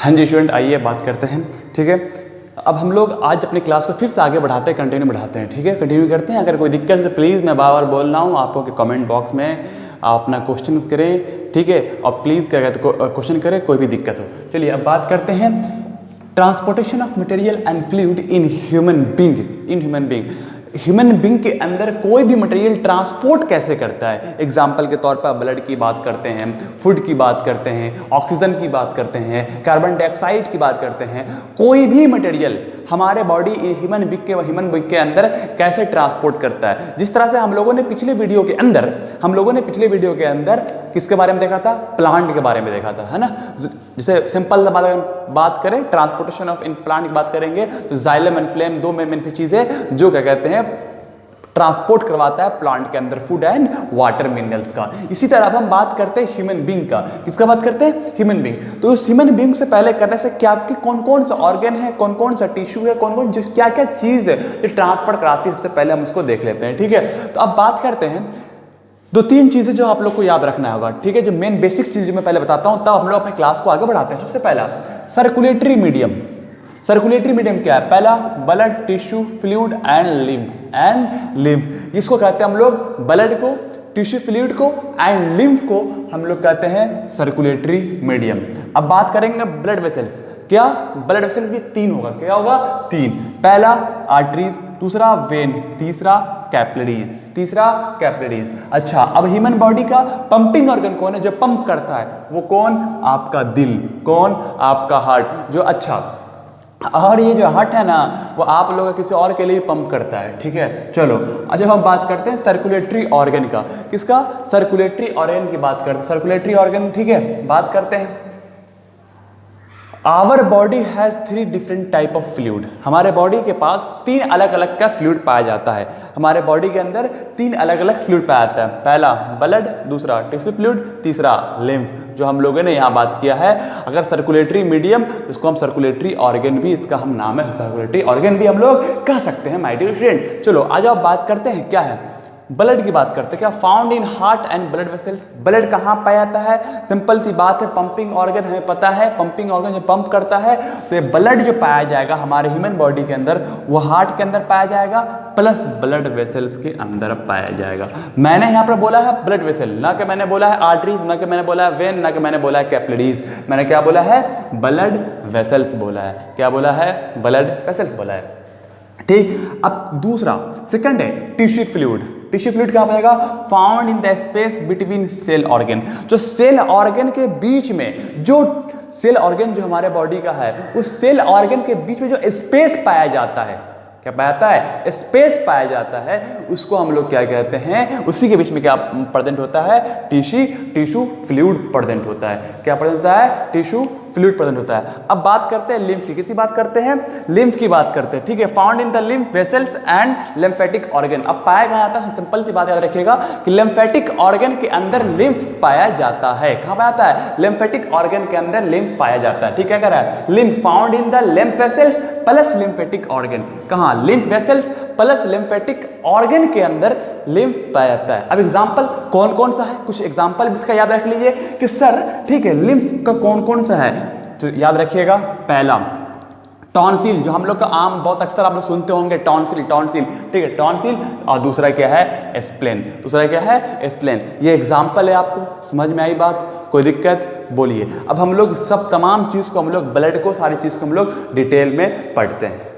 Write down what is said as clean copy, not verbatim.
हाँ जी स्टूडेंट, आइए बात करते हैं। ठीक है, अब हम लोग आज अपनी क्लास को फिर से आगे बढ़ाते हैं, कंटिन्यू बढ़ाते हैं। ठीक है, कंटिन्यू करते हैं। अगर कोई दिक्कत है तो प्लीज़, मैं बार बार बोल रहा हूँ आपको कि कमेंट बॉक्स में आप अपना क्वेश्चन करें। ठीक है, और प्लीज़ क्या कहते हैं क्वेश्चन करें, कोई भी दिक्कत हो। चलिए अब बात करते हैं transportation of material and fluid in human being. Human being के अंदर कोई भी मटेरियल ट्रांसपोर्ट कैसे करता है। एग्जाम्पल के तौर पर ब्लड की बात करते हैं, फूड की बात करते हैं, ऑक्सीजन की बात करते हैं, कार्बन डाइऑक्साइड की बात करते हैं। कोई भी मटेरियल हमारे बॉडी ह्यूमन बीइंग के अंदर कैसे ट्रांसपोर्ट करता है। जिस तरह से हम लोगों ने पिछले वीडियो के अंदर किसके बारे में देखा था, प्लांट के बारे में देखा था, है ना। जैसे सिंपल बात करें, ट्रांसपोर्टेशन ऑफ इन प्लांट की बात करेंगे तो जाइलम एंड फ्लेम दो मेन चीजें जो क्या कहते हैं ट्रांसपोर्ट करवाता है प्लांट के अंदर फूड एंड वाटर मिनरल्स का। इसी तरह अब हम बात करते हैं ह्यूमन बीइंग का। किसका बात करते हैं, ह्यूमन बीइंग। तो उस ह्यूमन बीइंग से पहले करने से क्या कौन कौन सा ऑर्गन है, कौन कौन सा टिश्यू है, कौन कौन क्या क्या चीज है जो ट्रांसपोर्ट कराती है, सबसे पहले हम उसको देख लेते हैं। ठीक है, तो अब बात करते हैं दो तीन चीजें जो आप लोग को याद रखना होगा। ठीक है, जो मेन बेसिक चीज जो मैं पहले बताता हूं, तब हम लोग अपने क्लास को आगे बढ़ाते हैं। सबसे पहला सर्कुलेटरी मीडियम। सर्कुलेटरी मीडियम क्या है, पहला blood, tissue, fluid and lymph. इसको कहते हैं हम लोग ब्लड को, टिश्यू, फ्लूइड को एंड लिम्फ को हम लोग कहते हैं सर्कुलेटरी मीडियम। अब बात करेंगे ब्लड वेसल्स। क्या ब्लड वेसल्स भी तीन होगा, क्या होगा, तीन। पहला आर्टरीज, दूसरा वेन, तीसरा कैपिलरीज। अच्छा, अब ह्यूमन बॉडी का पंपिंग ऑर्गन कौन है, जो पंप करता है वो कौन, आपका दिल, कौन, आपका हार्ट। जो अच्छा, और ये जो हार्ट है ना वो आप लोग किसी और के लिए पंप करता है। ठीक है, चलो अच्छा हम बात करते हैं सर्कुलेटरी ऑर्गन का। किसका, सर्कुलेटरी ऑर्गन की बात करते हैं। सर्कुलेटरी ऑर्गन, ठीक है, बात करते हैं। Our body has 3 different type of fluid. हमारे बॉडी के पास 3 अलग अलग का फ्लूइड पाया जाता है। हमारे बॉडी के अंदर 3 अलग अलग फ्लूइड पाया जाता है। पहला ब्लड, दूसरा टिश्यू फ्लूइड, तीसरा लिम्फ, जो हम लोगों ने यहाँ बात किया है। अगर सर्कुलेटरी मीडियम, इसको हम सर्कुलेटरी ऑर्गन भी, इसका हम नाम है सर्कुलेटरी ऑर्गन भी हम लोग कह सकते हैं माय डियर स्टूडेंट। चलो आज आप बात करते हैं क्या है, ब्लड की बात करते हैं। क्या found in heart and blood vessels. Blood कहाँ पाया जाता है, सिंपल सी बात है, पंपिंग ऑर्गन हमें पता है, पंपिंग ऑर्गन जो पंप करता है, तो ये ब्लड जो पाया जाएगा हमारे ह्यूमन बॉडी के अंदर वो हार्ट के अंदर पाया जाएगा प्लस ब्लड वेसल्स के अंदर पाया जाएगा। मैंने यहाँ पर बोला है ब्लड वेसल, ना कि मैंने बोला है आर्टरीज, ना कि मैंने बोला है वेन, ना कि मैंने बोला है कैपिलरीज। मैंने क्या बोला है, ब्लड वेसल्स बोला है। क्या बोला है, ब्लड वेसल्स बोला है। ठीक, अब दूसरा सेकंड है टिश्यू फ्लूइड। टिश्यू फ्लूइड क्या पाएगा, found in the space between cell organ. जो सेल ऑर्गन के बीच में, जो सेल ऑर्गन जो हमारे बॉडी का है, उस सेल ऑर्गन के बीच में जो स्पेस पाया जाता है, क्या पाया जाता है, स्पेस पाया जाता है, उसको हम लोग क्या कहते हैं, उसी के बीच में क्या प्रेजेंट होता है, टिश्यू फ्लूइड प्रेजेंट होता है। क्या प्रेजेंट होता है, टिश्यू फ्लूइड प्रेजेंट होता है। अब बात करते हैं लिम्फ की। किसकी बात करते हैं, लिम्फ की बात करते हैं। ठीक है, found in the lymph vessels and lymphatic organ. अब पाया गया जाता है, सिंपल सी बात याद रखिएगा कि लिम्फेटिक ऑर्गन के अंदर लिम्फ पाया जाता है। कहां पाया जाता है, लिम्फेटिक ऑर्गन के अंदर लिम्फ पाया जाता है। ठीक है, क्या कह रहा है, lymph found in the lymph vessels plus lymphatic organ. कहां, lymph vessels plus lymphatic organ के अंदर लिम्फ पाया जाता है। अब एग्जांपल कौन कौन सा है, कुछ एग्जांपल इसका याद रख लीजिए कि सर ठीक है लिम्फ का कौन कौन सा है, तो याद रखिएगा। पहला टॉन्सिल, जो हम लोग का आम बहुत अक्सर आप लोग सुनते होंगे, टॉन्सिल। ठीक है, टॉन्सिल। और दूसरा क्या है, स्प्लेन। ये एग्जांपल है, आपको समझ में आई बात, कोई दिक्कत बोलिए। अब हम लोग सब तमाम चीज को हम लोग ब्लड को, सारी चीज को हम लोग डिटेल में पढ़ते हैं।